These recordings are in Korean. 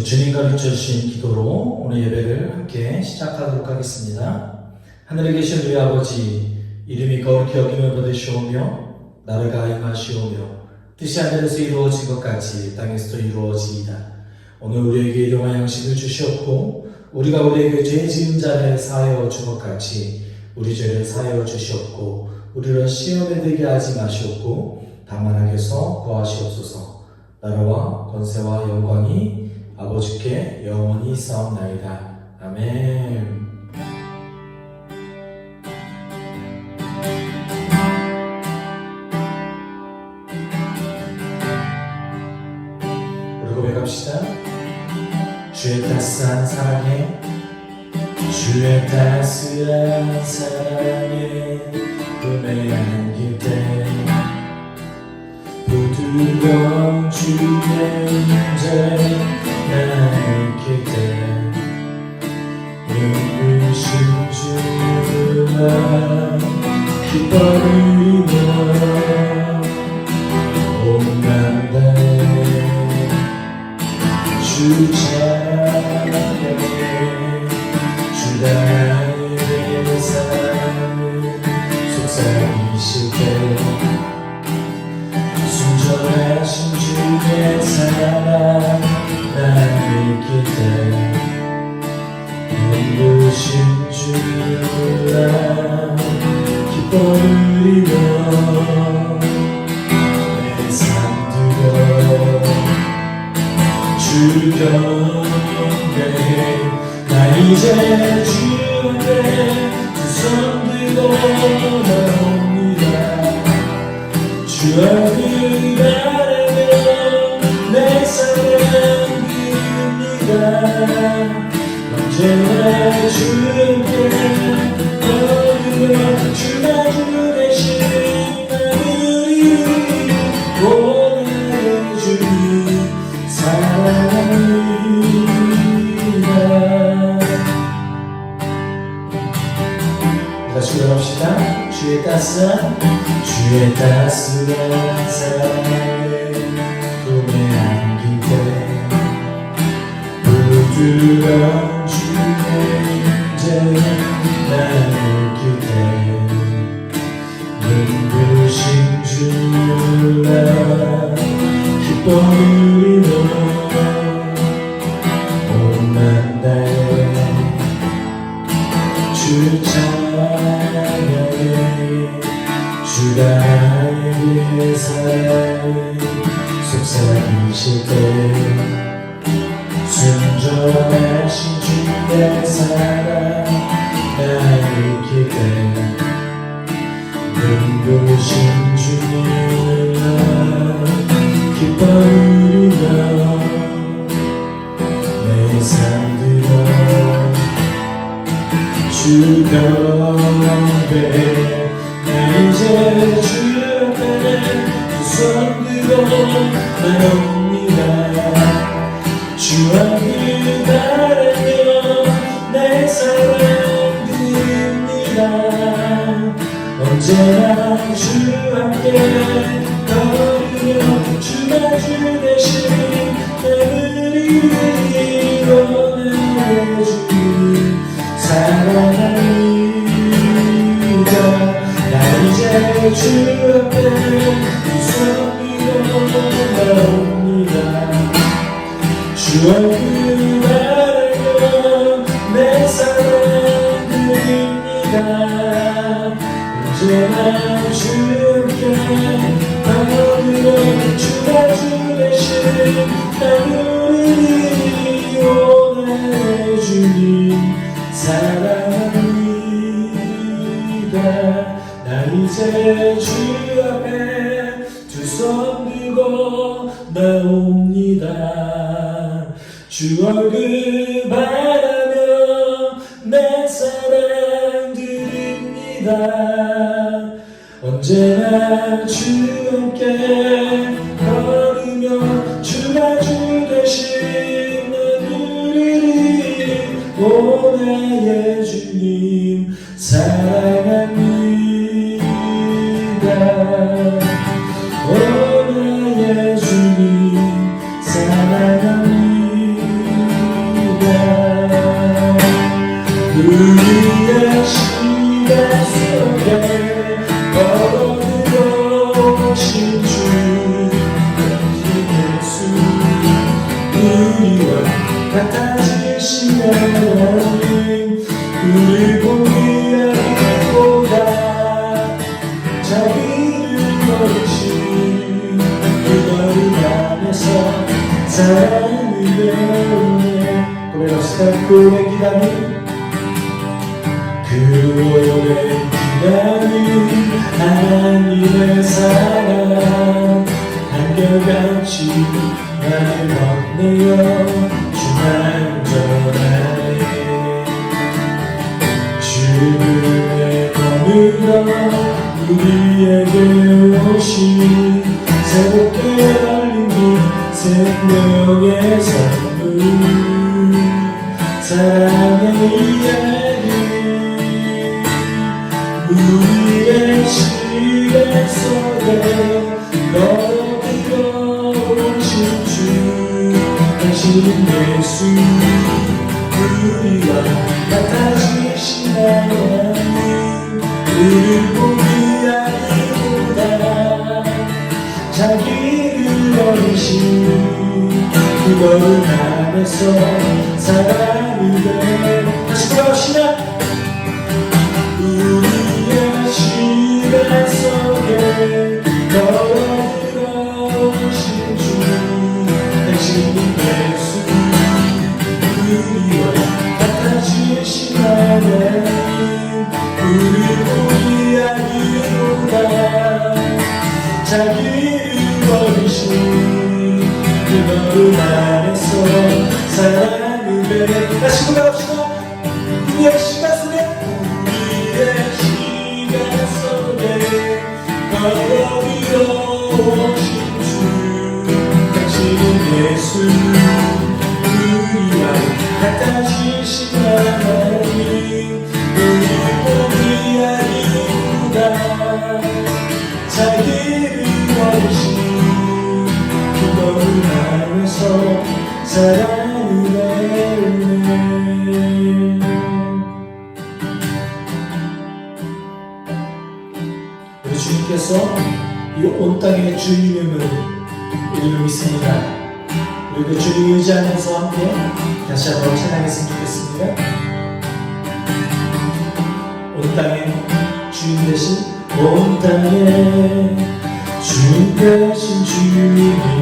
우리 주님 가르쳐 주신 기도로 오늘 예배를 함께 시작하도록 하겠습니다. 하늘에 계신 우리 아버지, 이름이 거룩히 여김을 받으시오며 나라가 임하시오며 뜻이 하늘에서 이루어진 것 같이 땅에서도 이루어지이다. 오늘 우리에게 일용할 양식을 주시옵고 우리가 우리에게 죄 지은 자를 사하여 준 것 같이 우리 죄를 사하여 주시옵고 우리를 시험에 들게 하지 마시옵고 다만 악에서 구하시옵소서. 나라와 권세와 영광이 아버지께 영원히 있사옵나이다. 아멘. 우리 고백합시다. 주의 따스한 사랑에, 주의 따스한 사랑에 꿈에 안길 때 부드러운 주의 임재 나를 느낄 때 눈부신 주와 기뻐하며 온 나라에 주 찬양해 주 나의 삶을 속삭이실 때 순전하신 주의 사랑 나를 느낄 때 눈부신 주라 기뻐 누리며 내 삶 들어 주 곁에 나 이제 주 앞에 두 손 들고 나옵니다. 주 앞을 바라며 내 사랑 드립니다. 언제나 주께 거두어 주가 주 대신 나를 오늘 주님 사랑합니다. 다시 고백합시다. 주의 따스한 사랑을 꿈에 안길 때 부드러운 주의 임재 나를 느낄 때 눈부신 주라 기뻐 누리며 온 나라에 주 찬양해 주가 나의 삶을 속삭이실 때 순전하신 주의 사랑 나를 느낄 때 눈부신 주님을 기뻐 누리며 내 삶 들어 주 곁에 나 이제 주 앞에 두 손 들고 나옵니다. 주 앞을 바라며 내 사랑 드립니다. 언제나 주 함께 걸으며 주가 주 대신 나를 이루어 주님 사랑합니다. 나 이제 주 앞에 두 손 들고 나옵니다. 주 앞을 바라며 내 사랑 드립니다. 언제나 주께 바라며 주가 주 대신 나를 이루어 주님 사랑합니다. 나 이제 주 앞에 두 손 들고 나옵니다. 주 얼굴 바라며 내 사랑 드립니다. 언제나 주 함께 걸으며 주가 주 대신 나를 오 나의 주님 사랑합니다. 오 나의 주님 사랑합니다. 우리의 시간 속에 걸어들어오신 주 예수 우리와 같아지신 하나님 우리 보기보다 자기를 버리신 그 걸음 안에서 사랑을 배우네 고백합시다. 그 오랜 기다림 그 오랜 기다림 하나님의 사랑 한결같이 나를 건네요 주만전하네 죽음의 검으로 우리에게 오신 새롭게 열린 길 생명의 선물 사랑의 이야기 우리의 시간 속에 걸어들어오신 주 당신 예수 우리와 같아지신 하나님 우릴 포기하기보다 자기를 버리신 그 걸음 안에서 사랑을 배 다시 돌아오시나 우리의 시간 속에 걸어들어오신 주 당신 예수 우리와 같아지신 하나님 우릴 포기하기보다 자기를 버리신 그 걸음 안에서 사랑을 배 다시 돌아갑시다. 우리의 시간 속에 우리의 시간 속에 걸어들어오신 주 당신은 예수 우리와 같아지신 하나님 우리 포기하기보다 자기를 버리신 그 걸음 안에서 사랑을 배우네 우리 주님께서 이 온 땅의 주님임을 우리는 믿습니다. 우리 그 주님 의지하면서 함께 다시 한번 찬양했으면 좋겠습니다. 온 땅의 주인 되신 온 땅의 주인 되신 주님이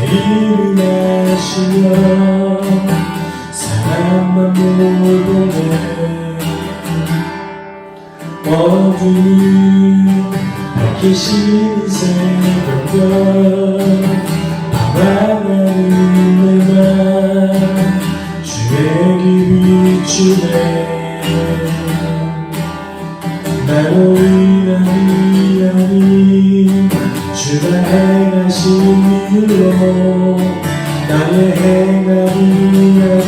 내일을 하시며 사랑만 모르네 어둠을 밝히시는 새벽별 밤하늘의 맘 주에게 비추네 나로 인한 주가 행하신 일로 나의 행함이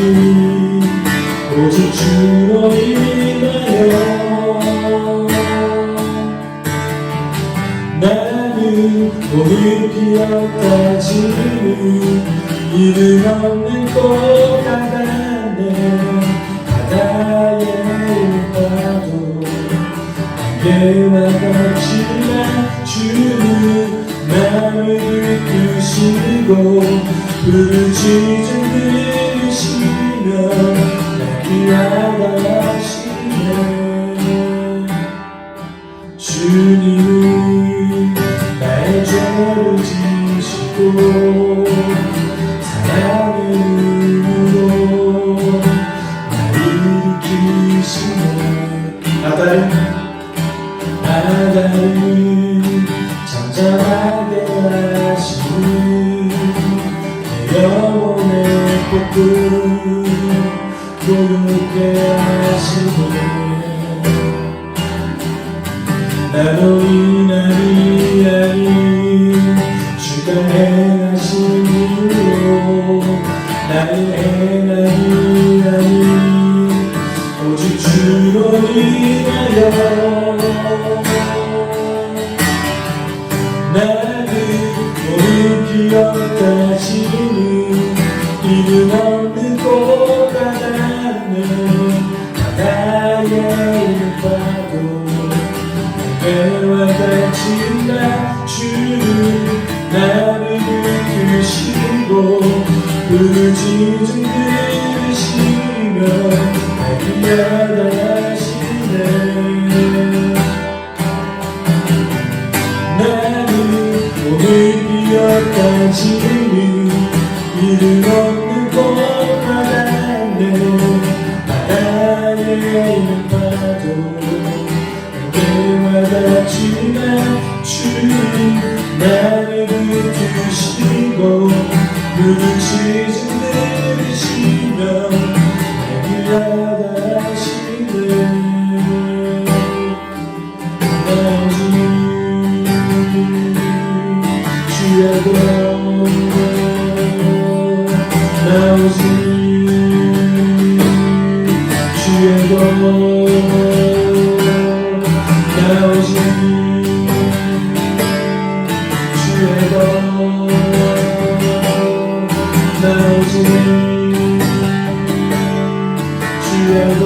오직 주로 인하여 나는 오늘 기억까지는 이름 없는 꽃가다네 바다에 가도 안개와 같지만 주는 나를 이끄시고 부르짖음 들으시며 날 귀하다 하시네 주님은 나의 죄를 지시고 사랑의 눈으로 나를 일으키시네 바다를 잠잠하게 하시는 내 영혼의 꽃을 고요케 하시네 나로 인한 이야기 주가 행하신 일로 나의 행한 이야기 오직 주로 인하여 나는 오늘 기억까지는 이름 없는 꽃 같네 부르짖음 들으시며 날마다 하시네. 나는 오늘 뛰었던 지는 이름 없는 꽃과 같네. 바다에 있는 파도 때마다 지만 주님 나를 붙드시고 부르짖음 들으시며 날 위하다 하시네. 나오시 주의 도 나오시 주의 도 나오시 주의 도.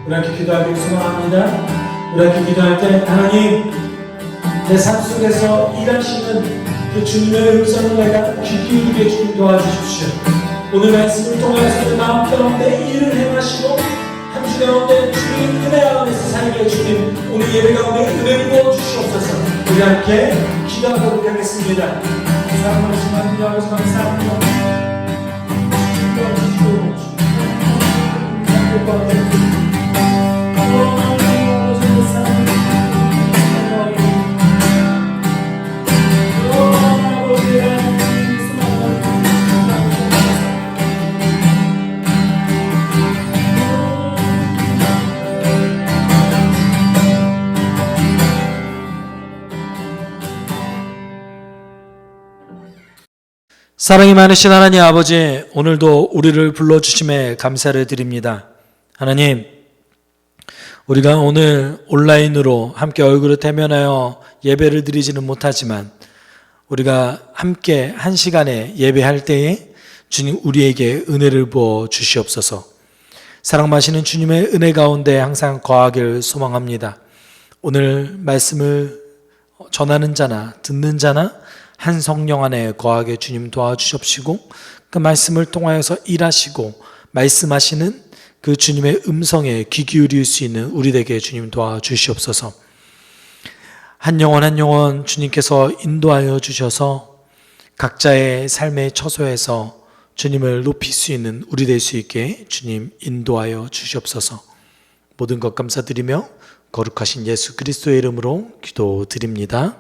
우리 함께 기도하기 소망합니다. 우리 함께 기도할 때 하나님 내 삶 속에서 일하시는 그 주님의 음성을 내가 귀 기울이게 주님 도와주십시오. 오늘 말씀을 통해서 내 마음 가운데 일을 행하시고 한 주 가운데 주님 은혜 안에서 살게 주님 오늘 예배 가운데 은혜를 부어주시옵소서. 우리 함께 기도하도록 하겠습니다. 사랑하는 주님 기도하면서 감사합니다. 주님 도와주시고 사랑이 많으신 하나님 아버지, 오늘도 우리를 불러주심에 감사를 드립니다. 하나님, 우리가 오늘 온라인으로 함께 얼굴을 대면하여 예배를 드리지는 못하지만 우리가 함께 한 시간에 예배할 때에 주님 우리에게 은혜를 부어 주시옵소서. 사랑 마시는 주님의 은혜 가운데 항상 거하기를 소망합니다. 오늘 말씀을 전하는 자나 듣는 자나 한 성령 안에 거하게 주님 도와주십시고 그 말씀을 통하여서 일하시고 말씀하시는 그 주님의 음성에 귀 기울일 수 있는 우리에게 주님 도와주시옵소서. 한 영혼 한 영혼 주님께서 인도하여 주셔서 각자의 삶의 처소에서 주님을 높일 수 있는 우리 될 수 있게 주님 인도하여 주시옵소서. 모든 것 감사드리며 거룩하신 예수 그리스도의 이름으로 기도드립니다.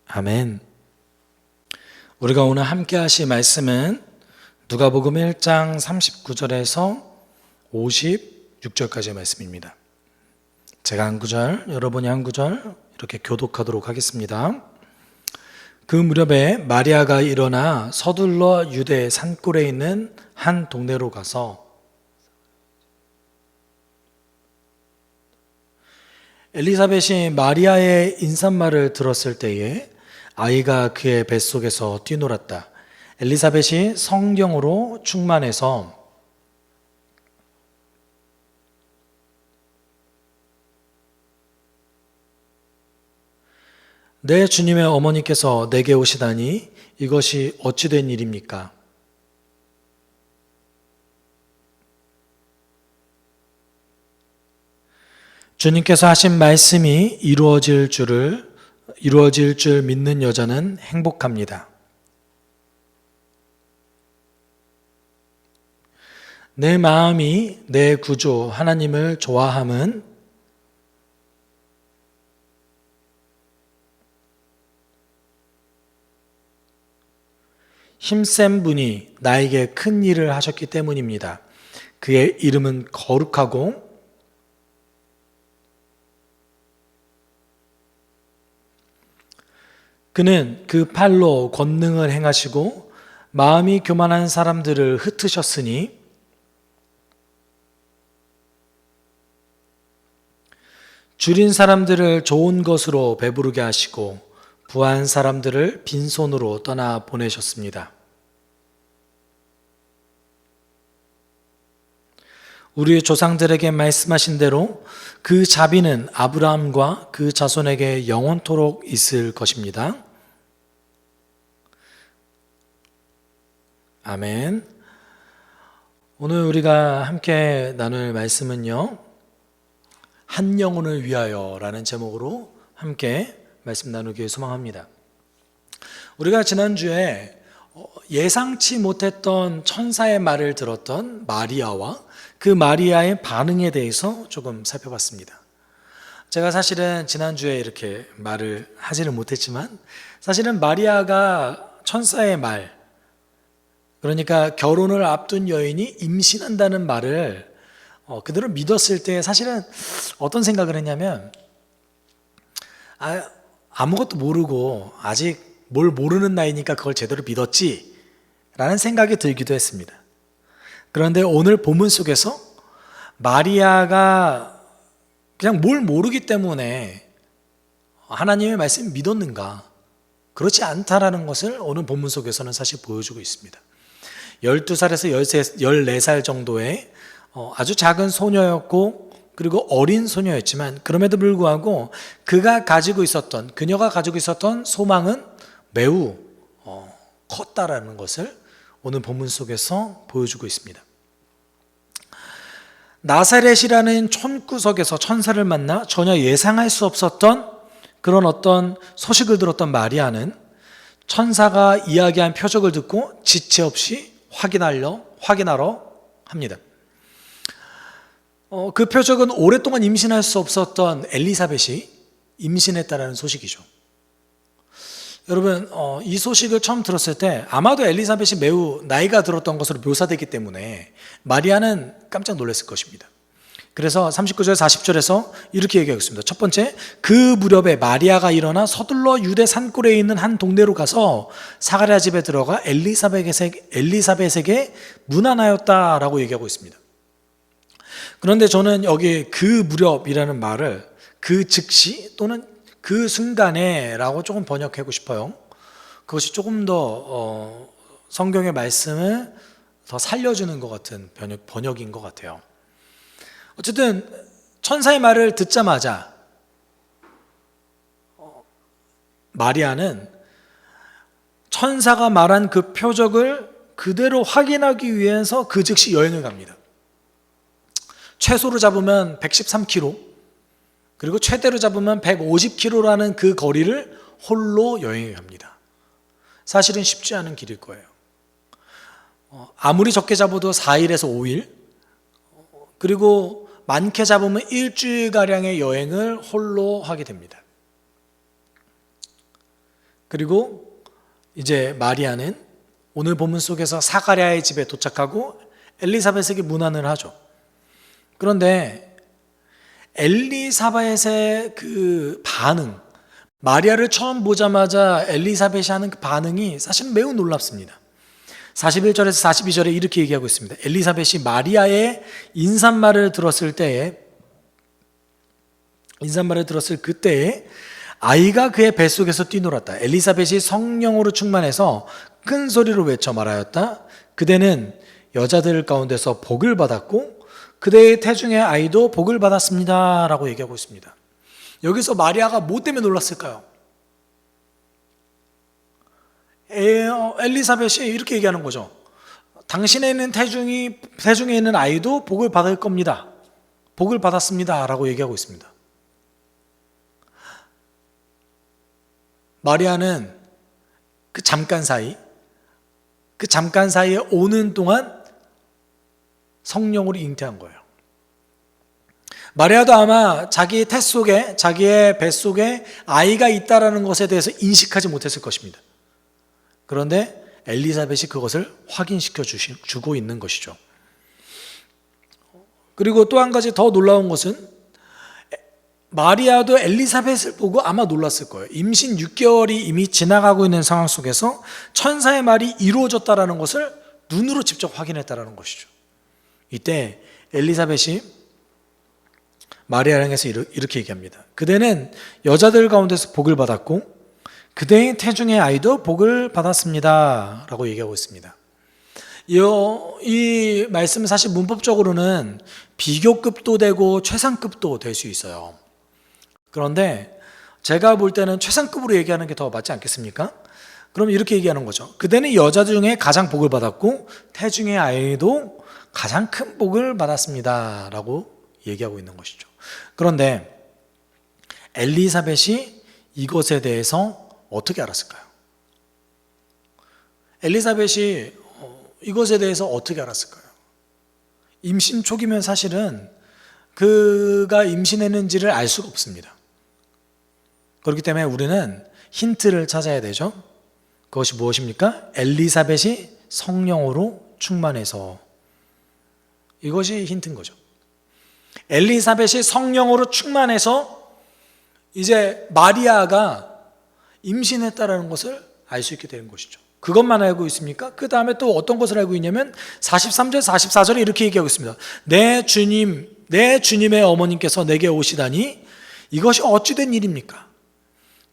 아멘. 우리가 오늘 함께 하실 말씀은 누가복음 1장 39절에서 56절까지의 말씀입니다. 제가 한 구절, 여러분이 한 구절 이렇게 교독하도록 하겠습니다. 그 무렵에 마리아가 일어나 서둘러 유대 산골에 있는 한 동네로 가서 엘리사벳이 마리아의 인사말을 들었을 때에 아이가 그의 뱃속에서 뛰놀았다. 엘리사벳이 성령으로 충만해서 내 주님의 어머니께서 내게 오시다니 이것이 어찌 된 일입니까? 주님께서 하신 말씀이 이루어질 줄 믿는 여자는 행복합니다. 내 마음이 내 구주 하나님을 좋아함은 힘센 분이 나에게 큰 일을 하셨기 때문입니다. 그의 이름은 거룩하고 그는 그 팔로 권능을 행하시고 마음이 교만한 사람들을 흩으셨으니 줄인 사람들을 좋은 것으로 배부르게 하시고 부한 사람들을 빈손으로 떠나 보내셨습니다. 우리의 조상들에게 말씀하신 대로 그 자비는 아브라함과 그 자손에게 영원토록 있을 것입니다. 아멘. 오늘 우리가 함께 나눌 말씀은요, 한 영혼을 위하여 라는 제목으로 함께 말씀 나누길 소망합니다. 우리가 지난주에 예상치 못했던 천사의 말을 들었던 마리아와 그 마리아의 반응에 대해서 조금 살펴봤습니다. 제가 사실은 지난주에 이렇게 말을 하지는 못했지만 사실은 마리아가 천사의 말, 그러니까 결혼을 앞둔 여인이 임신한다는 말을 그대로 믿었을 때 사실은 어떤 생각을 했냐면 아무것도 모르고 아직 뭘 모르는 나이니까 그걸 제대로 믿었지 라는 생각이 들기도 했습니다. 그런데 오늘 본문 속에서 마리아가 그냥 뭘 모르기 때문에 하나님의 말씀을 믿었는가? 그렇지 않다라는 것을 오늘 본문 속에서는 사실 보여주고 있습니다. 12살에서 14살 정도의 아주 작은 소녀였고 그리고 어린 소녀였지만 그럼에도 불구하고 그녀가 가지고 있었던 소망은 매우 컸다라는 것을 오늘 본문 속에서 보여주고 있습니다. 나사렛이라는 촌구석에서 천사를 만나 전혀 예상할 수 없었던 그런 어떤 소식을 들었던 마리아는 천사가 이야기한 표적을 듣고 지체 없이 확인하러 합니다. 그 표적은 오랫동안 임신할 수 없었던 엘리사벳이 임신했다라는 소식이죠. 여러분, 이 소식을 처음 들었을 때 아마도 엘리사벳이 매우 나이가 들었던 것으로 묘사되기 때문에 마리아는 깜짝 놀랐을 것입니다. 그래서 39절 40절에서 이렇게 얘기하겠습니다. 첫 번째, 그 무렵에 마리아가 일어나 서둘러 유대 산골에 있는 한 동네로 가서 사가랴 집에 들어가 엘리사벳에게 문안하였다라고 얘기하고 있습니다. 그런데 저는 여기 그 무렵이라는 말을 그 즉시 또는 그 순간에 라고 조금 번역하고 싶어요. 그것이 조금 더 성경의 말씀을 더 살려주는 것 같은 번역인 것 같아요. 어쨌든 천사의 말을 듣자마자 마리아는 천사가 말한 그 표적을 그대로 확인하기 위해서 그 즉시 여행을 갑니다. 최소로 잡으면 113km, 그리고 최대로 잡으면 150km라는 그 거리를 홀로 여행해 갑니다. 사실은 쉽지 않은 길일 거예요. 아무리 적게 잡아도 4일에서 5일, 그리고 많게 잡으면 일주일가량의 여행을 홀로 하게 됩니다. 그리고 이제 마리아는 오늘 본문 속에서 사가랴의 집에 도착하고 엘리사벳에게 문안을 하죠. 그런데 엘리사벳의 그 반응, 마리아를 처음 보자마자 엘리사벳이 하는 그 반응이 사실은 매우 놀랍습니다. 41절에서 42절에 이렇게 얘기하고 있습니다. 엘리사벳이 마리아의 인사말을 들었을 그때에 아이가 그의 뱃속에서 뛰놀았다. 엘리사벳이 성령으로 충만해서 큰 소리로 외쳐 말하였다. 그대는 여자들 가운데서 복을 받았고 그대의 태중의 아이도 복을 받았습니다 라고 얘기하고 있습니다. 여기서 마리아가 뭐 때문에 놀랐을까요? 엘리사벳이 이렇게 얘기하는 거죠. 당신에 있는 태중에 있는 아이도 복을 받을 겁니다. 복을 받았습니다 라고 얘기하고 있습니다. 마리아는 그 잠깐 사이에 오는 동안 성령으로 잉태한 거예요. 마리아도 아마 자기의 뱃 속에 아이가 있다라는 것에 대해서 인식하지 못했을 것입니다. 그런데 엘리사벳이 그것을 확인시켜 주고 있는 것이죠. 그리고 또 한 가지 더 놀라운 것은 마리아도 엘리사벳을 보고 아마 놀랐을 거예요. 임신 6개월이 이미 지나가고 있는 상황 속에서 천사의 말이 이루어졌다라는 것을 눈으로 직접 확인했다라는 것이죠. 이때 엘리사벳이 마리아를 향해서 이렇게 얘기합니다. 그대는 여자들 가운데서 복을 받았고 그대의 태중의 아이도 복을 받았습니다 라고 얘기하고 있습니다. 이 말씀은 사실 문법적으로는 비교급도 되고 최상급도 될 수 있어요. 그런데 제가 볼 때는 최상급으로 얘기하는 게 더 맞지 않겠습니까? 그럼 이렇게 얘기하는 거죠. 그대는 여자 중에 가장 복을 받았고 태중의 아이도 가장 큰 복을 받았습니다 라고 얘기하고 있는 것이죠. 그런데 엘리사벳이 이것에 대해서 어떻게 알았을까요? 엘리사벳이 이것에 대해서 어떻게 알았을까요? 임신 초기면 사실은 그가 임신했는지를 알 수가 없습니다. 그렇기 때문에 우리는 힌트를 찾아야 되죠. 그것이 무엇입니까? 엘리사벳이 성령으로 충만해서. 이것이 힌트인 거죠. 엘리사벳이 성령으로 충만해서 이제 마리아가 임신했다라는 것을 알 수 있게 되는 것이죠. 그것만 알고 있습니까? 그 다음에 또 어떤 것을 알고 있냐면 43절, 44절에 이렇게 얘기하고 있습니다. 내 주님의 어머님께서 내게 오시다니 이것이 어찌된 일입니까?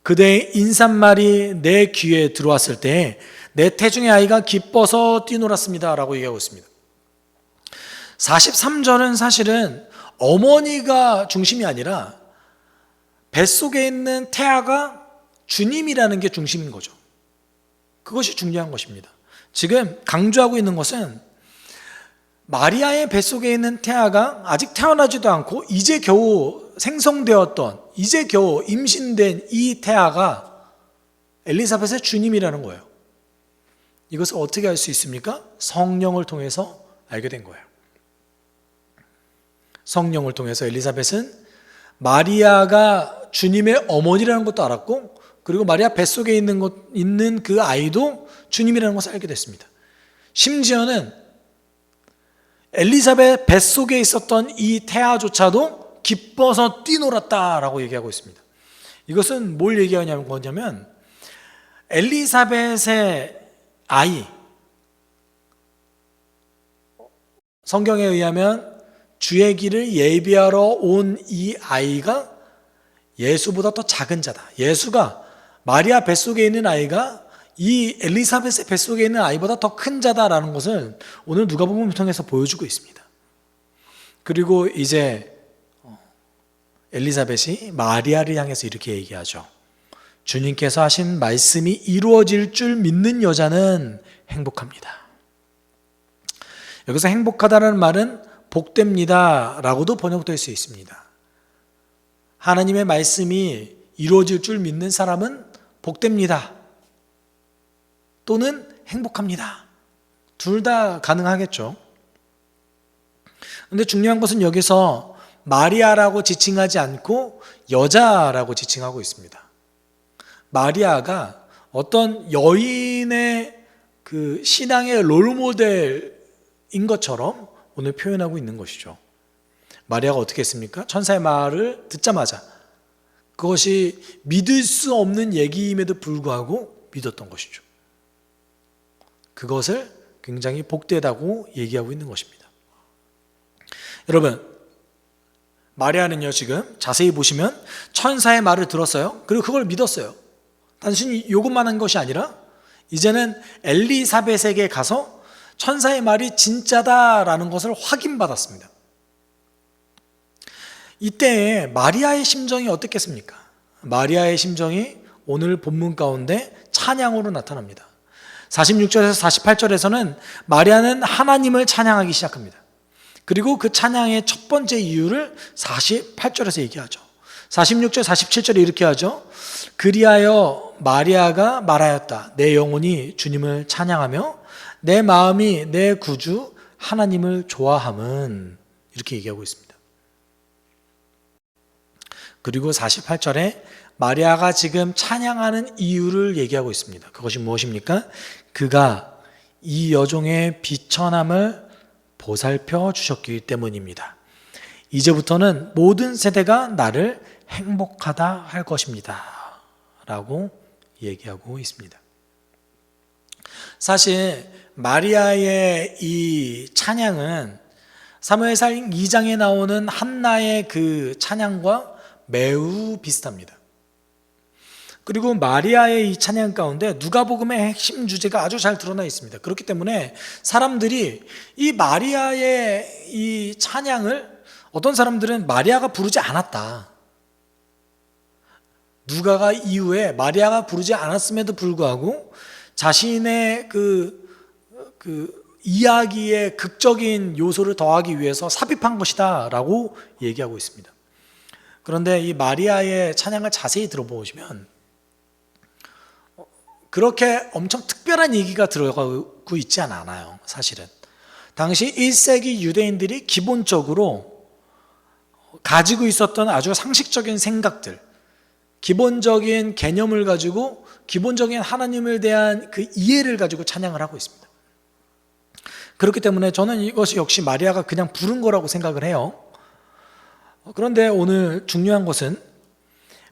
그대의 인삿말이 내 귀에 들어왔을 때 내 태중의 아이가 기뻐서 뛰놀았습니다 라고 얘기하고 있습니다. 43절은 사실은 어머니가 중심이 아니라 뱃속에 있는 태아가 주님이라는 게 중심인 거죠. 그것이 중요한 것입니다. 지금 강조하고 있는 것은 마리아의 뱃속에 있는 태아가 아직 태어나지도 않고 이제 겨우 생성되었던, 이제 겨우 임신된 이 태아가 엘리사벳의 주님이라는 거예요. 이것을 어떻게 알 수 있습니까? 성령을 통해서 알게 된 거예요. 성령을 통해서 엘리사벳은 마리아가 주님의 어머니라는 것도 알았고, 그리고 마리아 뱃속에 있는 그 아이도 주님이라는 것을 알게 됐습니다. 심지어는 엘리사벳 뱃속에 있었던 이 태아조차도 기뻐서 뛰놀았다라고 얘기하고 있습니다. 이것은 뭘 얘기하냐는 거냐면 엘리사벳의 아이, 성경에 의하면 주의 길을 예비하러 온 이 아이가 예수보다 더 작은 자다. 예수가 마리아 뱃속에 있는 아이가 이 엘리사벳의 뱃속에 있는 아이보다 더 큰 자다라는 것을 오늘 누가복음을 통해서 보여주고 있습니다. 그리고 이제 엘리사벳이 마리아를 향해서 이렇게 얘기하죠. 주님께서 하신 말씀이 이루어질 줄 믿는 여자는 행복합니다. 여기서 행복하다는 말은 복됩니다 라고도 번역될 수 있습니다. 하나님의 말씀이 이루어질 줄 믿는 사람은 복됩니다 또는 행복합니다. 둘 다 가능하겠죠. 그런데 중요한 것은 여기서 마리아라고 지칭하지 않고 여자라고 지칭하고 있습니다. 마리아가 어떤 여인의 그 신앙의 롤모델인 것처럼 오늘 표현하고 있는 것이죠. 마리아가 어떻게 했습니까? 천사의 말을 듣자마자 그것이 믿을 수 없는 얘기임에도 불구하고 믿었던 것이죠. 그것을 굉장히 복되다고 얘기하고 있는 것입니다. 여러분, 마리아는요, 지금 자세히 보시면 천사의 말을 들었어요. 그리고 그걸 믿었어요. 단순히 이것만 한 것이 아니라 이제는 엘리사벳에게 가서 천사의 말이 진짜다라는 것을 확인받았습니다. 이때에 마리아의 심정이 어떻겠습니까? 마리아의 심정이 오늘 본문 가운데 찬양으로 나타납니다. 46절에서 48절에서는 마리아는 하나님을 찬양하기 시작합니다. 그리고 그 찬양의 첫 번째 이유를 48절에서 얘기하죠. 46절, 47절에 이렇게 하죠. 그리하여 마리아가 말하였다. 내 영혼이 주님을 찬양하며 내 마음이 내 구주 하나님을 좋아함은, 이렇게 얘기하고 있습니다. 그리고 48절에 마리아가 지금 찬양하는 이유를 얘기하고 있습니다. 그것이 무엇입니까? 그가 이 여종의 비천함을 보살펴 주셨기 때문입니다. 이제부터는 모든 세대가 나를 행복하다 할 것입니다 라고 얘기하고 있습니다. 사실 마리아의 이 찬양은 사무엘상 2장에 나오는 한나의 그 찬양과 매우 비슷합니다. 그리고 마리아의 이 찬양 가운데 누가복음의 핵심 주제가 아주 잘 드러나 있습니다. 그렇기 때문에 사람들이 이 마리아의 이 찬양을, 어떤 사람들은 마리아가 부르지 않았다, 누가가 이후에 마리아가 부르지 않았음에도 불구하고 자신의 그 이야기의 극적인 요소를 더하기 위해서 삽입한 것이다 라고 얘기하고 있습니다. 그런데 이 마리아의 찬양을 자세히 들어보시면 그렇게 엄청 특별한 얘기가 들어가고 있지 않아요. 사실은 당시 1세기 유대인들이 기본적으로 가지고 있었던 아주 상식적인 생각들, 기본적인 개념을 가지고 기본적인 하나님을 대한 그 이해를 가지고 찬양을 하고 있습니다. 그렇기 때문에 저는 이것이 역시 마리아가 그냥 부른 거라고 생각을 해요. 그런데 오늘 중요한 것은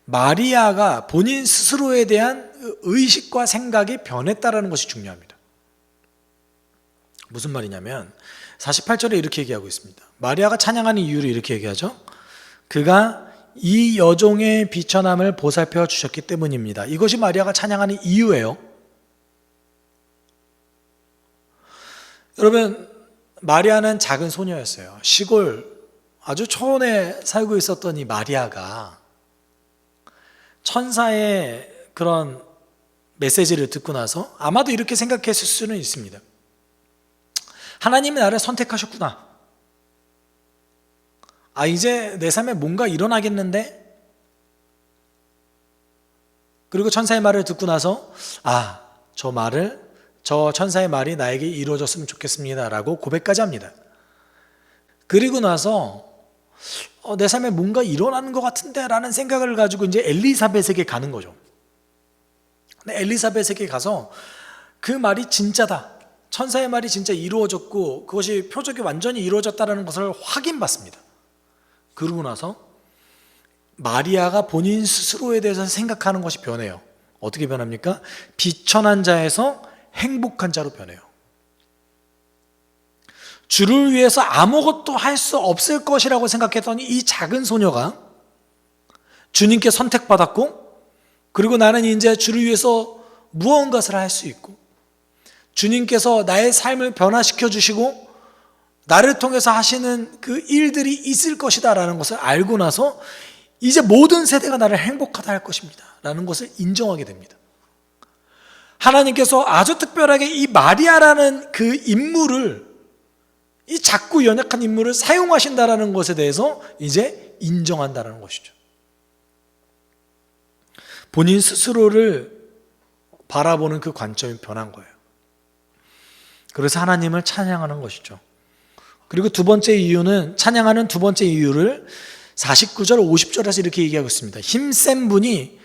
마리아가 본인 스스로에 대한 의식과 생각이 변했다는 것이 중요합니다. 무슨 말이냐면 48절에 이렇게 얘기하고 있습니다. 마리아가 찬양하는 이유를 이렇게 얘기하죠. 그가 이 여종의 비천함을 보살펴 주셨기 때문입니다. 이것이 마리아가 찬양하는 이유예요. 여러분, 마리아는 작은 소녀였어요. 시골 아주 초원에 살고 있었던 이 마리아가 천사의 그런 메시지를 듣고 나서 아마도 이렇게 생각했을 수는 있습니다. 하나님이 나를 선택하셨구나. 이제 내 삶에 뭔가 일어나겠는데? 그리고 천사의 말을 듣고 나서 저 천사의 말이 나에게 이루어졌으면 좋겠습니다 라고 고백까지 합니다. 그리고 나서 내 삶에 뭔가 일어나는 것 같은데 라는 생각을 가지고 이제 엘리사벳에게 가는 거죠. 근데 엘리사벳에게 가서 그 말이 진짜다, 천사의 말이 진짜 이루어졌고 그것이 표적이 완전히 이루어졌다는 것을 확인받습니다. 그러고 나서 마리아가 본인 스스로에 대해서 생각하는 것이 변해요. 어떻게 변합니까? 비천한 자에서 행복한 자로 변해요. 주를 위해서 아무것도 할 수 없을 것이라고 생각했더니 이 작은 소녀가 주님께 선택받았고, 그리고 나는 이제 주를 위해서 무언가를 할 수 있고, 주님께서 나의 삶을 변화시켜 주시고 나를 통해서 하시는 그 일들이 있을 것이다 라는 것을 알고 나서 이제 모든 세대가 나를 행복하다 할 것입니다 라는 것을 인정하게 됩니다. 하나님께서 아주 특별하게 이 마리아라는 그 인물을, 이 작고 연약한 인물을 사용하신다라는 것에 대해서 이제 인정한다는 것이죠. 본인 스스로를 바라보는 그 관점이 변한 거예요. 그래서 하나님을 찬양하는 것이죠. 그리고 두 번째 이유는, 찬양하는 두 번째 이유를 49절 50절에서 이렇게 얘기하고 있습니다. 힘센 분이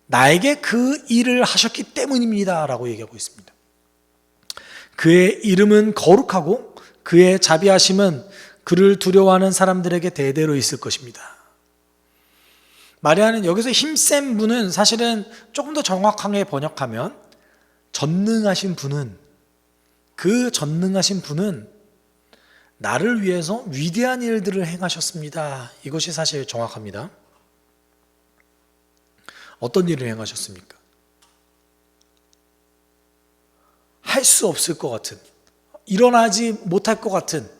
나에게 그 일을 하셨기 때문입니다 라고 얘기하고 있습니다. 그의 이름은 거룩하고 그의 자비하심은 그를 두려워하는 사람들에게 대대로 있을 것입니다. 마리아는 여기서 힘센 분은 사실은 조금 더 정확하게 번역하면 전능하신 분은, 그 전능하신 분은 나를 위해서 위대한 일들을 행하셨습니다. 이것이 사실 정확합니다. 어떤 일을 행하셨습니까? 할 수 없을 것 같은, 일어나지 못할 것 같은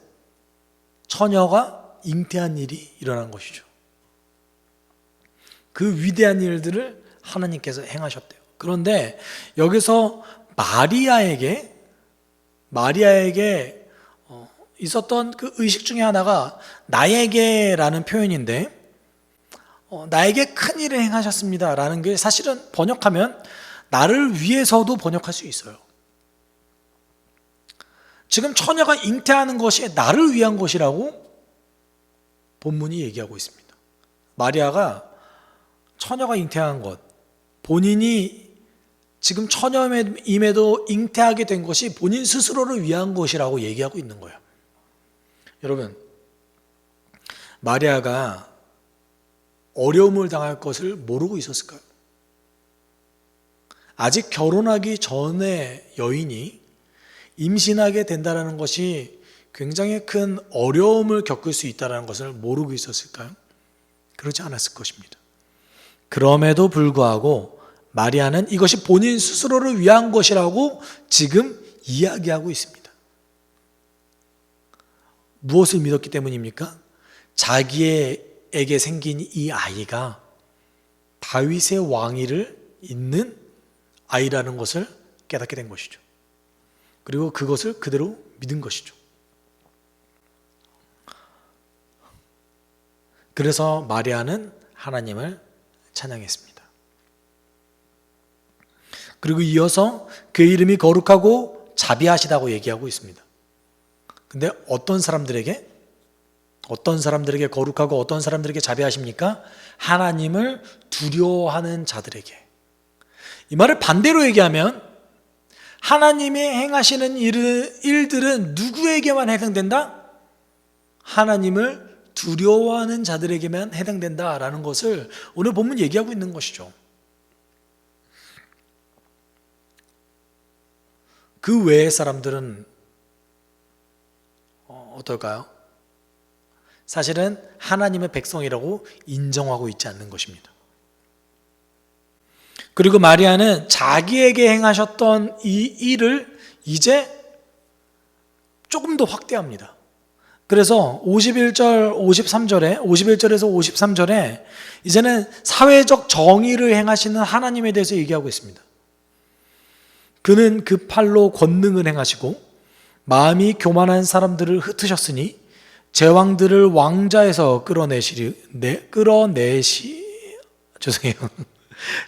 처녀가 잉태한 일이 일어난 것이죠. 그 위대한 일들을 하나님께서 행하셨대요. 그런데 여기서 마리아에게 있었던 그 의식 중에 하나가 나에게라는 표현인데, 나에게 큰 일을 행하셨습니다 라는 게 사실은 번역하면 나를 위해서도 번역할 수 있어요. 지금 처녀가 잉태하는 것이 나를 위한 것이라고 본문이 얘기하고 있습니다. 마리아가 처녀가 잉태한 것, 본인이 지금 처녀임에도 잉태하게 된 것이 본인 스스로를 위한 것이라고 얘기하고 있는 거예요. 여러분, 마리아가 어려움을 당할 것을 모르고 있었을까요? 아직 결혼하기 전에 여인이 임신하게 된다는 것이 굉장히 큰 어려움을 겪을 수 있다는 것을 모르고 있었을까요? 그러지 않았을 것입니다. 그럼에도 불구하고 마리아는 이것이 본인 스스로를 위한 것이라고 지금 이야기하고 있습니다. 무엇을 믿었기 때문입니까? 자기에게 생긴 이 아이가 다윗의 왕위를 잇는 아이라는 것을 깨닫게 된 것이죠. 그리고 그것을 그대로 믿은 것이죠. 그래서 마리아는 하나님을 찬양했습니다. 그리고 이어서 그의 이름이 거룩하고 자비하시다고 얘기하고 있습니다. 근데 어떤 사람들에게 거룩하고 어떤 사람들에게 자비하십니까? 하나님을 두려워하는 자들에게. 이 말을 반대로 얘기하면 하나님이 행하시는 일들은 누구에게만 해당된다? 하나님을 두려워하는 자들에게만 해당된다라는 것을 오늘 본문 얘기하고 있는 것이죠. 그 외의 사람들은 어떨까요? 사실은 하나님의 백성이라고 인정하고 있지 않는 것입니다. 그리고 마리아는 자기에게 행하셨던 이 일을 이제 조금 더 확대합니다. 그래서 51절에서 53절에 이제는 사회적 정의를 행하시는 하나님에 대해서 얘기하고 있습니다. 그는 그 팔로 권능을 행하시고 마음이 교만한 사람들을 흩으셨으니 제왕들을 왕자에서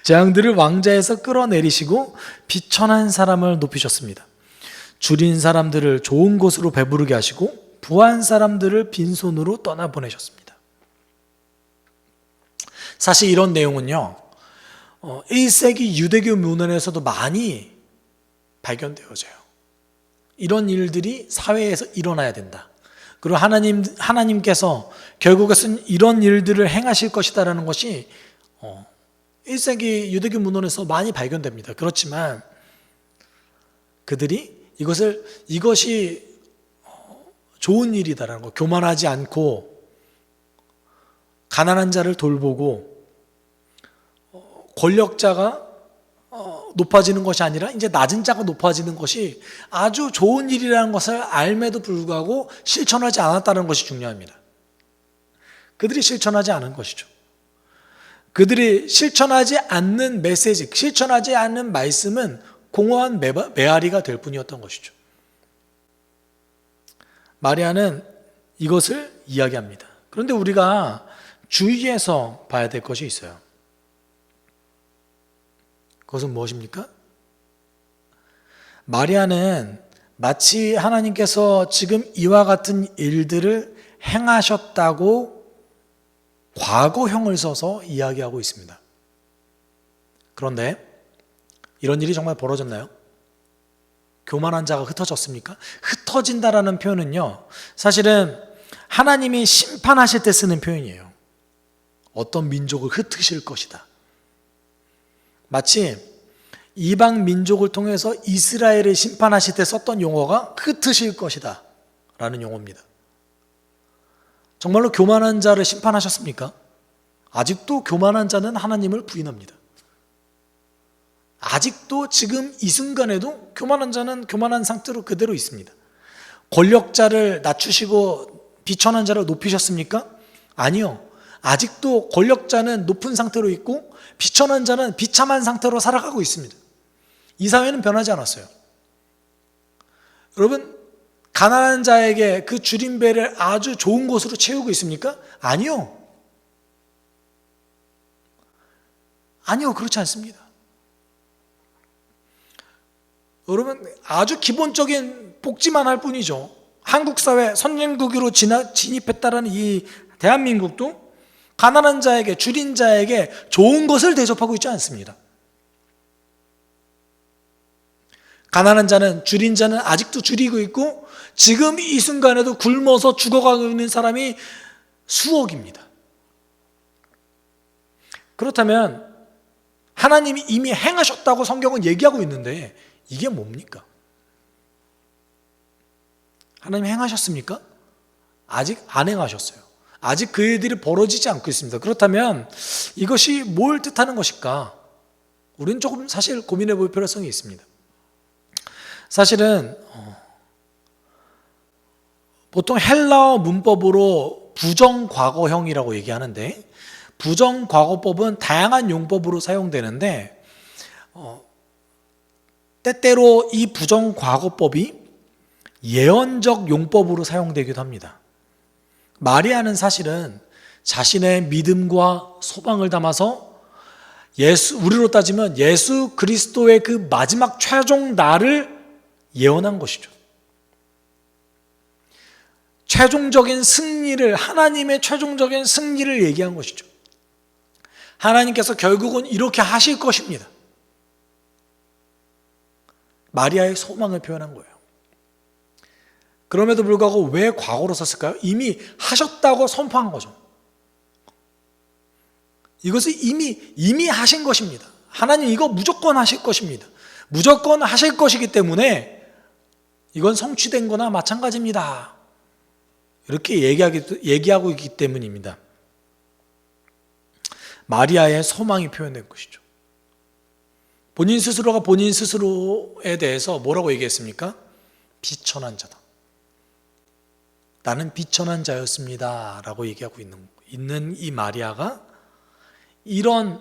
제왕들을 왕자에서 끌어내리시고 비천한 사람을 높이셨습니다. 줄인 사람들을 좋은 곳으로 배부르게 하시고 부한 사람들을 빈손으로 떠나보내셨습니다. 사실 이런 내용은요 1세기 유대교 문헌에서도 많이 발견되어져요. 이런 일들이 사회에서 일어나야 된다. 그리고 하나님께서 결국에는 이런 일들을 행하실 것이다라는 것이 1세기 유대교 문헌에서 많이 발견됩니다. 그렇지만 그들이 이것이 좋은 일이다라는 것, 교만하지 않고 가난한 자를 돌보고 권력자가 높아지는 것이 아니라 이제 낮은 자가 높아지는 것이 아주 좋은 일이라는 것을 알매도 불구하고 실천하지 않았다는 것이 중요합니다. 그들이 실천하지 않은 것이죠. 그들이 실천하지 않는 메시지, 실천하지 않는 말씀은 공허한 메아리가 될 뿐이었던 것이죠. 마리아는 이것을 이야기합니다. 그런데 우리가 주의해서 봐야 될 것이 있어요. 그것은 무엇입니까? 마리아는 마치 하나님께서 지금 이와 같은 일들을 행하셨다고 과거형을 써서 이야기하고 있습니다. 그런데 이런 일이 정말 벌어졌나요? 교만한 자가 흩어졌습니까? 흩어진다라는 표현은요, 사실은 하나님이 심판하실 때 쓰는 표현이에요. 어떤 민족을 흩으실 것이다. 마치 이방 민족을 통해서 이스라엘을 심판하실 때 썼던 용어가 흩으실 것이다 라는 용어입니다. 정말로 교만한 자를 심판하셨습니까? 아직도 교만한 자는 하나님을 부인합니다. 아직도 지금 이 순간에도 교만한 자는 교만한 상태로 그대로 있습니다. 권력자를 낮추시고 비천한 자를 높이셨습니까? 아니요. 아직도 권력자는 높은 상태로 있고 비천한 자는 비참한 상태로 살아가고 있습니다. 이 사회는 변하지 않았어요. 여러분, 가난한 자에게 그 줄인 배를 아주 좋은 곳으로 채우고 있습니까? 아니요. 아니요, 그렇지 않습니다. 여러분, 아주 기본적인 복지만 할 뿐이죠. 한국 사회 선진국으로 진입했다라는 이 대한민국도 가난한 자에게, 줄인 자에게 좋은 것을 대접하고 있지 않습니다. 가난한 자는, 줄인 자는 아직도 줄이고 있고 지금 이 순간에도 굶어서 죽어가고 있는 사람이 수억입니다. 그렇다면 하나님이 이미 행하셨다고 성경은 얘기하고 있는데 이게 뭡니까? 하나님 행하셨습니까? 아직 안 행하셨어요. 아직 그 일들이 벌어지지 않고 있습니다. 그렇다면 이것이 뭘 뜻하는 것일까? 우리는 조금 사실 고민해 볼 필요성이 있습니다. 사실은 보통 헬라어 문법으로 부정과거형이라고 얘기하는데, 부정과거법은 다양한 용법으로 사용되는데 때때로 이 부정과거법이 예언적 용법으로 사용되기도 합니다. 마리아는 사실은 자신의 믿음과 소망을 담아서 우리로 따지면 예수 그리스도의 그 마지막 최종 날을 예언한 것이죠. 최종적인 승리를, 하나님의 최종적인 승리를 얘기한 것이죠. 하나님께서 결국은 이렇게 하실 것입니다. 마리아의 소망을 표현한 거예요. 그럼에도 불구하고 왜 과거로 썼을까요? 이미 하셨다고 선포한 거죠. 이것을 이미 하신 것입니다. 하나님 이거 무조건 하실 것입니다. 무조건 하실 것이기 때문에 이건 성취된 거나 마찬가지입니다. 이렇게 얘기하고 있기 때문입니다. 마리아의 소망이 표현된 것이죠. 본인 스스로가 본인 스스로에 대해서 뭐라고 얘기했습니까? 비천한 자다. 나는 비천한 자였습니다 라고 얘기하고 있는 이 마리아가, 이런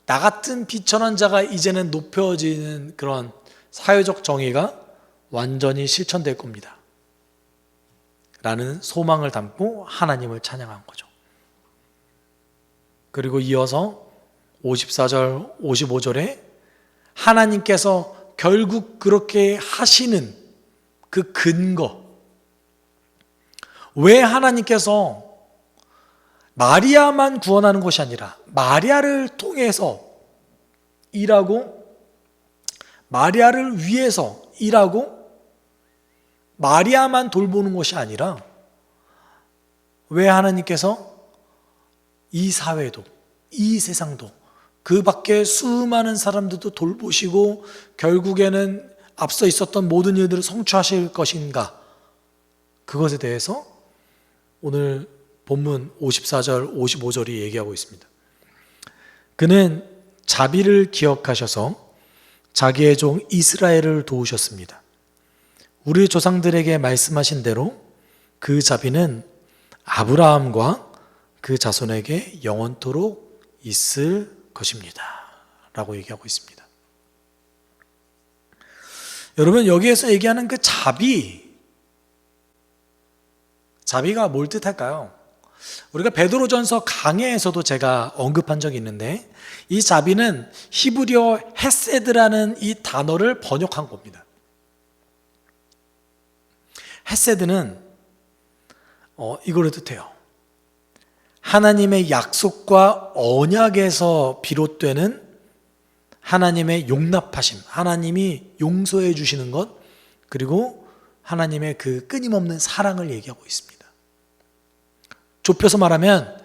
나 같은 비천한 자가 이제는 높여지는 그런 사회적 정의가 완전히 실천될 겁니다 라는 소망을 담고 하나님을 찬양한 거죠. 그리고 이어서 54절, 55절에 하나님께서 결국 그렇게 하시는 그 근거, 왜 하나님께서 마리아만 구원하는 것이 아니라 마리아를 통해서 일하고, 마리아를 위해서 일하고, 마리아만 돌보는 것이 아니라 왜 하나님께서 이 사회도, 이 세상도, 그 밖에 수많은 사람들도 돌보시고 결국에는 앞서 있었던 모든 일들을 성취하실 것인가, 그것에 대해서 오늘 본문 54절, 55절이 얘기하고 있습니다. 그는 자비를 기억하셔서 자기의 종 이스라엘을 도우셨습니다. 우리 조상들에게 말씀하신 대로 그 자비는 아브라함과 그 자손에게 영원토록 있을 것입니다 라고 얘기하고 있습니다. 여러분, 여기에서 얘기하는 그 자비가 뭘 뜻할까요? 우리가 베드로전서 강해에서도 제가 언급한 적이 있는데, 이 자비는 히브리어 헤세드라는 이 단어를 번역한 겁니다. 헤세드는 이걸 뜻해요. 하나님의 약속과 언약에서 비롯되는 하나님의 용납하심, 하나님이 용서해 주시는 것, 그리고 하나님의 그 끊임없는 사랑을 얘기하고 있습니다. 좁혀서 말하면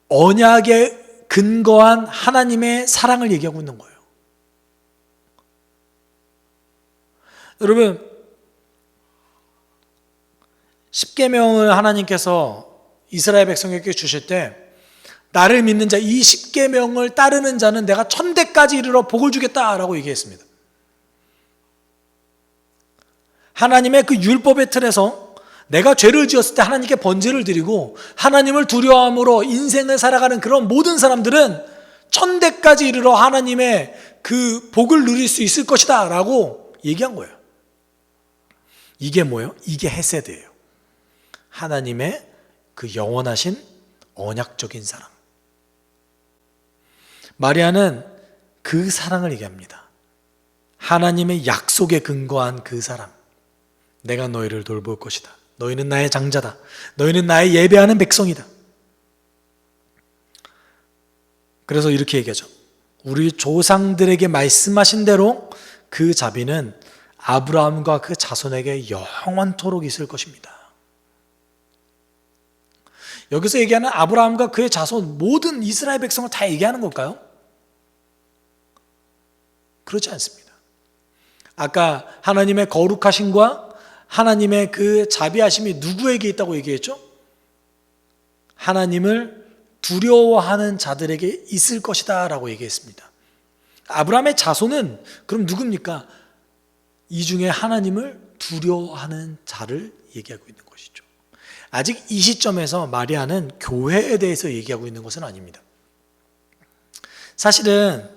언약에 근거한 하나님의 사랑을 얘기하고 있는 거예요. 여러분, 십계명을 하나님께서 이스라엘 백성에게 주실 때, 나를 믿는 자, 이 십계명을 따르는 자는 내가 천대까지 이르러 복을 주겠다라고 얘기했습니다. 하나님의 그 율법의 틀에서 내가 죄를 지었을 때 하나님께 번제를 드리고 하나님을 두려워함으로 인생을 살아가는 그런 모든 사람들은 천대까지 이르러 하나님의 그 복을 누릴 수 있을 것이다 라고 얘기한 거예요. 이게 뭐예요? 이게 헤세드예요. 하나님의 그 영원하신 언약적인 사랑. 마리아는 그 사랑을 얘기합니다. 하나님의 약속에 근거한 그 사랑. 내가 너희를 돌볼 것이다. 너희는 나의 장자다. 너희는 나의 예배하는 백성이다. 그래서 이렇게 얘기하죠. 우리 조상들에게 말씀하신 대로 그 자비는 아브라함과 그 자손에게 영원토록 있을 것입니다. 여기서 얘기하는 아브라함과 그의 자손, 모든 이스라엘 백성을 다 얘기하는 걸까요? 그렇지 않습니다. 아까 하나님의 거룩하심과 하나님의 그 자비하심이 누구에게 있다고 얘기했죠? 하나님을 두려워하는 자들에게 있을 것이다 라고 얘기했습니다. 아브라함의 자손은 그럼 누굽니까? 이 중에 하나님을 두려워하는 자를 얘기하고 있는 것이죠. 아직 이 시점에서 마리아는 교회에 대해서 얘기하고 있는 것은 아닙니다. 사실은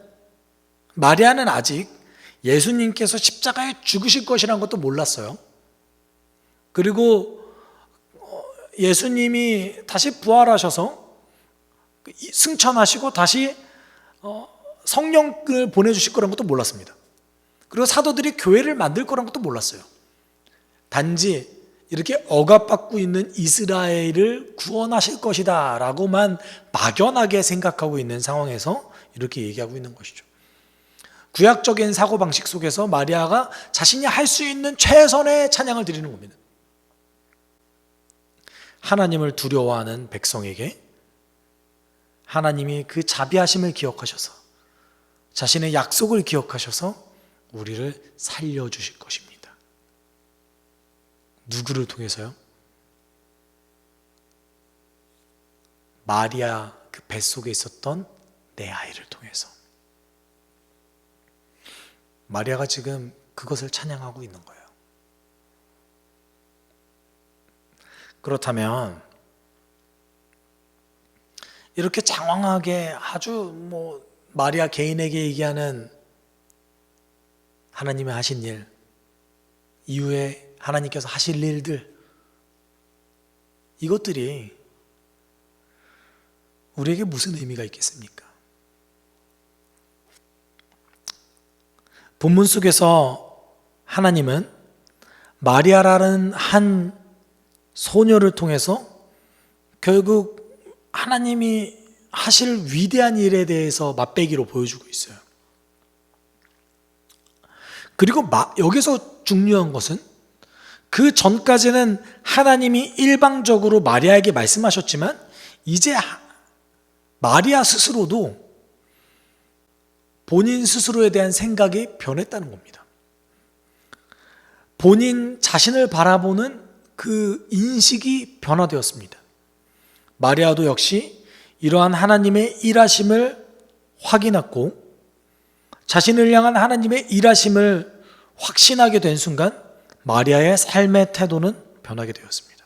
마리아는 아직 예수님께서 십자가에 죽으실 것이라는 것도 몰랐어요. 그리고 예수님이 다시 부활하셔서 승천하시고 다시 성령을 보내주실 거라는 것도 몰랐습니다. 그리고 사도들이 교회를 만들 거라는 것도 몰랐어요. 단지 이렇게 억압받고 있는 이스라엘을 구원하실 것이다 라고만 막연하게 생각하고 있는 상황에서 이렇게 얘기하고 있는 것이죠. 구약적인 사고방식 속에서 마리아가 자신이 할 수 있는 최선의 찬양을 드리는 겁니다. 하나님을 두려워하는 백성에게 하나님이 그 자비하심을 기억하셔서 자신의 약속을 기억하셔서 우리를 살려주실 것입니다. 누구를 통해서요? 마리아 그 뱃속에 있었던 내 아이를 통해서. 마리아가 지금 그것을 찬양하고 있는 거예요. 그렇다면 이렇게 장황하게 아주 마리아 개인에게 얘기하는 하나님의 하신 일, 이후에 하나님께서 하실 일들, 이것들이 우리에게 무슨 의미가 있겠습니까? 본문 속에서 하나님은 마리아라는 한 소녀를 통해서 결국 하나님이 하실 위대한 일에 대해서 맛배기로 보여주고 있어요. 그리고 여기서 중요한 것은 그 전까지는 하나님이 일방적으로 마리아에게 말씀하셨지만 이제 마리아 스스로도 본인 스스로에 대한 생각이 변했다는 겁니다. 본인 자신을 바라보는 그 인식이 변화되었습니다. 마리아도 역시 이러한 하나님의 일하심을 확인했고 자신을 향한 하나님의 일하심을 확신하게 된 순간 마리아의 삶의 태도는 변하게 되었습니다.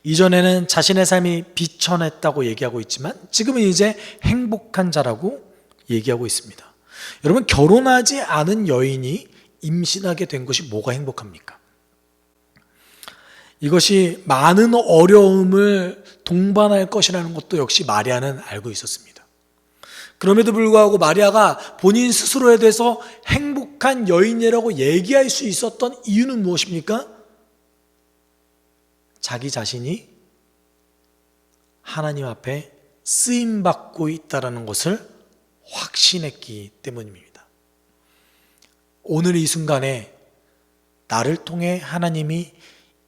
이전에는 자신의 삶이 비천했다고 얘기하고 있지만 지금은 이제 행복한 자라고 얘기하고 있습니다. 여러분, 결혼하지 않은 여인이 임신하게 된 것이 뭐가 행복합니까? 이것이 많은 어려움을 동반할 것이라는 것도 역시 마리아는 알고 있었습니다. 그럼에도 불구하고 마리아가 본인 스스로에 대해서 행복한 여인이라고 얘기할 수 있었던 이유는 무엇입니까? 자기 자신이 하나님 앞에 쓰임받고 있다는 것을 확신했기 때문입니다. 오늘 이 순간에 나를 통해 하나님이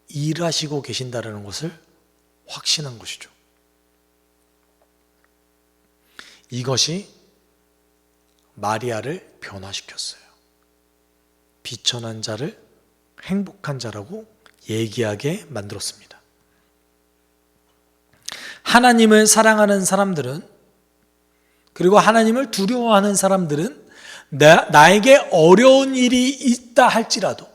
일하시고 계신다는 것을 확신한 것이죠. 이것이 마리아를 변화시켰어요. 비천한 자를 행복한 자라고 얘기하게 만들었습니다. 하나님을 사랑하는 사람들은, 그리고 하나님을 두려워하는 사람들은 나에게 어려운 일이 있다 할지라도,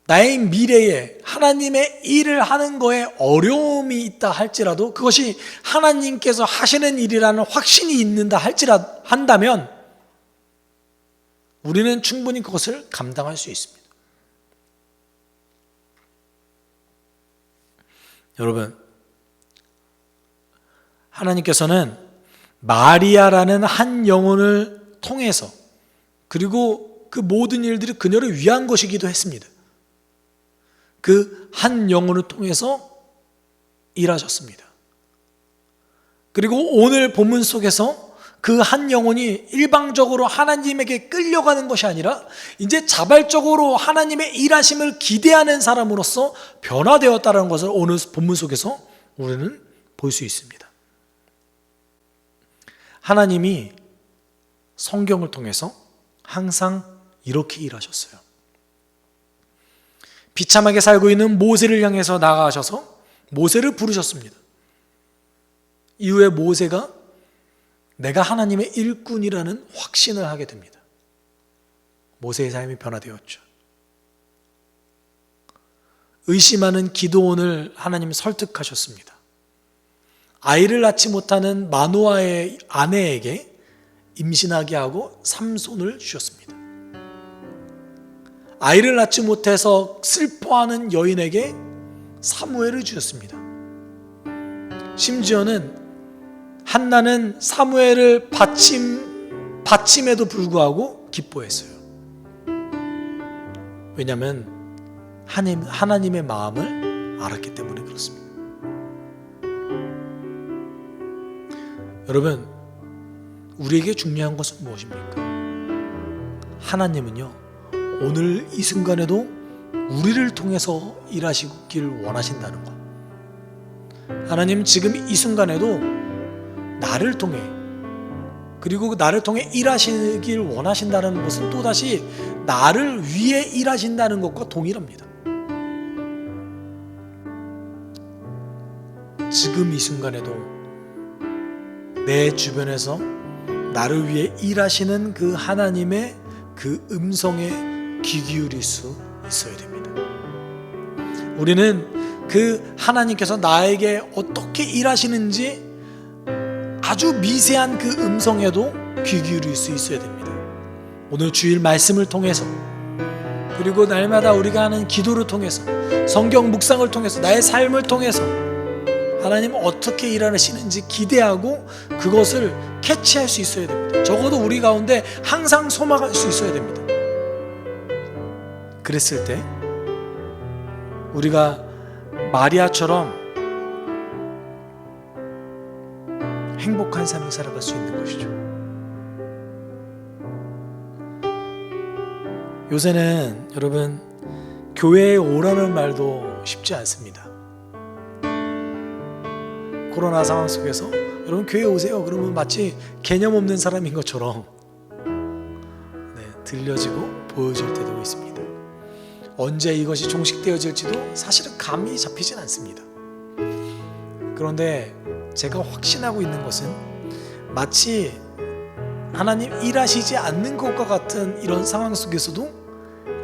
나의 미래에 하나님의 일을 하는 거에 어려움이 있다 할지라도 그것이 하나님께서 하시는 일이라는 확신이 있는다 한다면 우리는 충분히 그것을 감당할 수 있습니다. 여러분, 하나님께서는 마리아라는 한 영혼을 통해서, 그리고 그 모든 일들이 그녀를 위한 것이기도 했습니다. 그 한 영혼을 통해서 일하셨습니다. 그리고 오늘 본문 속에서 그 한 영혼이 일방적으로 하나님에게 끌려가는 것이 아니라 이제 자발적으로 하나님의 일하심을 기대하는 사람으로서 변화되었다는 것을 오늘 본문 속에서 우리는 볼 수 있습니다. 하나님이 성경을 통해서 항상 이렇게 일하셨어요. 비참하게 살고 있는 모세를 향해서 나아가셔서 모세를 부르셨습니다. 이후에 모세가 내가 하나님의 일꾼이라는 확신을 하게 됩니다. 모세의 삶이 변화되었죠. 의심하는 기드온을 하나님 설득하셨습니다. 아이를 낳지 못하는 마노아의 아내에게 임신하게 하고 삼손을 주셨습니다. 아이를 낳지 못해서 슬퍼하는 여인에게 사무엘을 주셨습니다. 심지어는 한나는 사무엘을 바침에도 불구하고 기뻐했어요. 왜냐하면 하나님의 마음을 알았기 때문에 그렇습니다. 여러분, 우리에게 중요한 것은 무엇입니까? 하나님은요, 오늘 이 순간에도 우리를 통해서 일하시길 원하신다는 것. 하나님 지금 이 순간에도 나를 통해, 그리고 나를 통해 일하시길 원하신다는 것은 또다시 나를 위해 일하신다는 것과 동일합니다. 지금 이 순간에도 내 주변에서 나를 위해 일하시는 그 하나님의 그 음성에 귀 기울일 수 있어야 됩니다. 우리는 그 하나님께서 나에게 어떻게 일하시는지 아주 미세한 그 음성에도 귀 기울일 수 있어야 됩니다. 오늘 주일 말씀을 통해서, 그리고 날마다 우리가 하는 기도를 통해서, 성경 묵상을 통해서, 나의 삶을 통해서 하나님 어떻게 일하시는지 기대하고 그것을 캐치할 수 있어야 됩니다. 적어도 우리 가운데 항상 소망할 수 있어야 됩니다. 그랬을 때 우리가 마리아처럼 행복한 삶을 살아갈 수 있는 것이죠. 요새는 여러분, 교회에 오라는 말도 쉽지 않습니다. 코로나 상황 속에서 여러분 교회 오세요 그러면 마치 개념 없는 사람인 것처럼 들려지고 보여질 때도 있습니다. 언제 이것이 종식되어질지도 사실은 감이 잡히진 않습니다. 그런데 제가 확신하고 있는 것은 마치 하나님 일하시지 않는 것과 같은 이런 상황 속에서도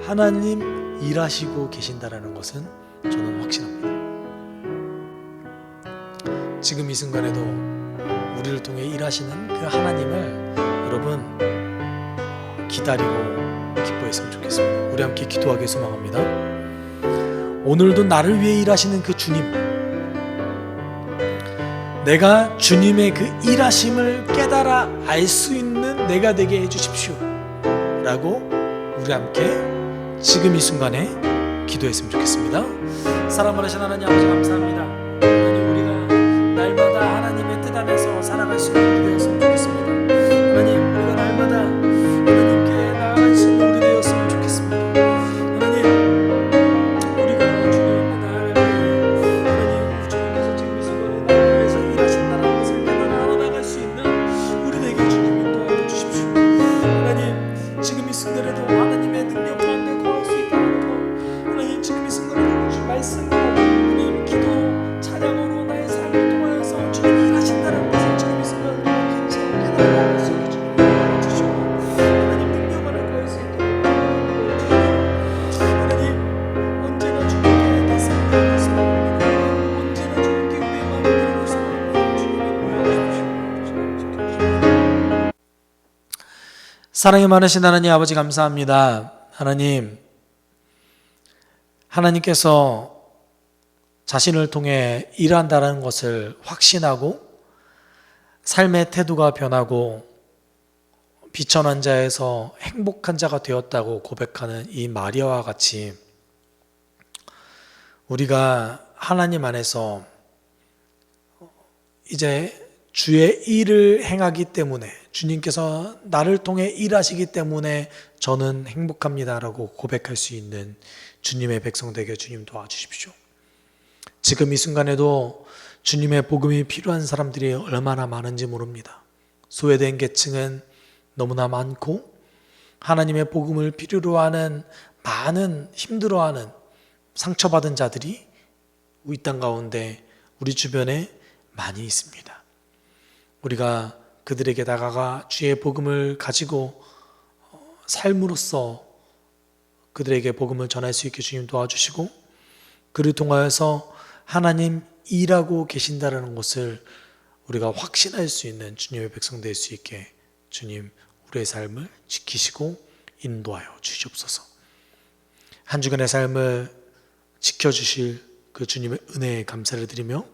하나님 일하시고 계신다는 것은 저는 확신합니다. 지금 이 순간에도 우리를 통해 일하시는 그 하나님을 여러분 기다리고 기뻐했으면 좋겠습니다. 우리 함께 기도하게 소망합니다. 오늘도 나를 위해 일하시는 그 주님, 내가 주님의 그 일하심을 깨달아 알 수 있는 내가 되게 해주십시오 라고 우리 함께 지금 이 순간에 기도했으면 좋겠습니다. 사랑하신 하나님 아버지 감사합니다. 하나님, 우리가 날마다 하나님의 뜻 안에서 살아갈 수 있는 우리 되었으면 좋겠습니다. 하나님, 우리가 날마다 하나님께 나아갈 수 있는 우리 되었으면 좋겠습니다. 하나님, 우리가 주님과 나아갈 때 하나님, 주님께서 지금 이 순간에 나를 위해서 일하신다는 것을 깨달아 알아나갈 수 있는 우리 되게 주님이 도와주십시오. 하나님, 지금 이 순간에도 하나님의 능력 가운데 거할 수 있다는 것, 하나님 지금 이 순간에도 주 말씀으로 하나님 기도 찬양으로 나의 삶을 통하여서 주님이 일하신다는 것을 지금 이 순간에 같이 깨달아갈 수 있게 주님이 도와주시고, 하나님 능력을 거할 수 있도록 도와주시고, 하나님 언제나 주님께 내 삶을 드리고 싶습니다. 언제나 주님께 우리의 마음을 드리고 싶습니다. 주님이 도와주십시오. 사랑이 많으신 하나님 아버지 감사합니다. 하나님께서 자신을 통해 일한다는 것을 확신하고 삶의 태도가 변하고 비천한 자에서 행복한 자가 되었다고 고백하는 이 마리아와 같이 우리가 하나님 안에서 이제 주의 일을 행하기 때문에, 주님께서 나를 통해 일하시기 때문에 저는 행복합니다라고 고백할 수 있는 주님의 백성 되게 주님 도와주십시오. 지금 이 순간에도 주님의 복음이 필요한 사람들이 얼마나 많은지 모릅니다. 소외된 계층은 너무나 많고 하나님의 복음을 필요로 하는 많은 힘들어하는 상처받은 자들이 이 땅 가운데 우리 주변에 많이 있습니다. 우리가 그들에게 다가가 주의 복음을 가지고 삶으로써 그들에게 복음을 전할 수 있게 주님 도와주시고, 그를 통하여서 하나님 일하고 계신다는 것을 우리가 확신할 수 있는 주님의 백성 될 수 있게 주님 우리의 삶을 지키시고 인도하여 주시옵소서. 한 주간의 삶을 지켜주실 그 주님의 은혜에 감사를 드리며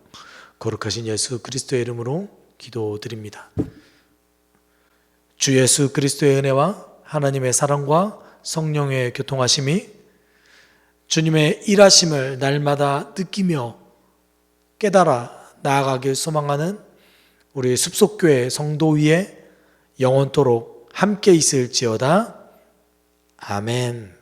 거룩하신 예수 그리스도의 이름으로 기도드립니다. 주 예수 그리스도의 은혜와 하나님의 사랑과 성령의 교통하심이 주님의 일하심을 날마다 느끼며 깨달아 나아가길 소망하는 우리 숲속교회 성도 위에 영원토록 함께 있을지어다. 아멘.